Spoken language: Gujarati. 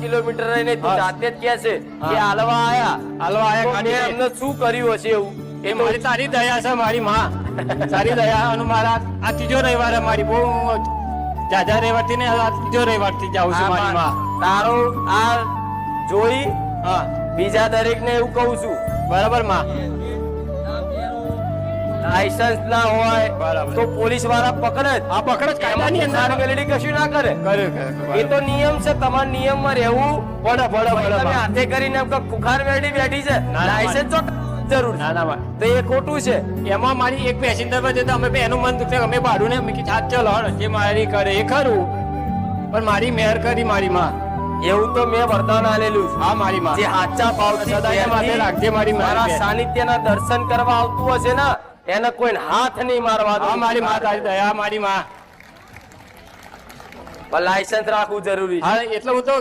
કિલોમીટર રહીને તું જાતે જ કહે છે કે હાલવા આયા ગાડી એમને શું કર્યું હશે એવું? એ મારી તારી દયા છે મારી માં તારી દયા અને મારા આ ત્રીજો રવિવાર મારી બહુ જાજા રવિવારથી ને આ ત્રીજો રવિવારથી જાઉં છું મારી માં તારો આ જોઈ હા બીજા દરેક ને એવું કહું છું, બરાબર માં લાયસન્સ ના હોય બરાબર. તો પોલીસ વાળા પકડે જ. આ પકડ જ કાયદાની અંદર મેલેડી કશું ના કરે. કર્યું એ તો નિયમ છે, તમારા નિયમમાં રહેવું પડે પડે પડે તમે માં. હાથે કરીને એમ કે ખુખાર મેળી બેઠી છે, ના, લાયસન્સ જરૂર ના ના માં તો એ ખોટું છે. એમાં મારી એક પેસેન્જર પર જતા અમે એનું મન દુખે અમે ભાડું ને મેં કીધું ચાલો હળ જે મારી કરે એ ખરું પણ મારી મેર કરી મારી માં એવું તો મેં વરદાન આલેલું છે. હા મારી માં જે સાચા ભાવથી સદાય માટે રાખજે મારી મારા મારા સાનિધ્યના દર્શન કરવા આવતું હશે ને એને કોઈ હાથ નહીં મારવા દઉં. હા મારી માં તારી દયા મારી માં પણ લાયસન્સ રાખવું જરૂરી છે. હા એટલે હું તો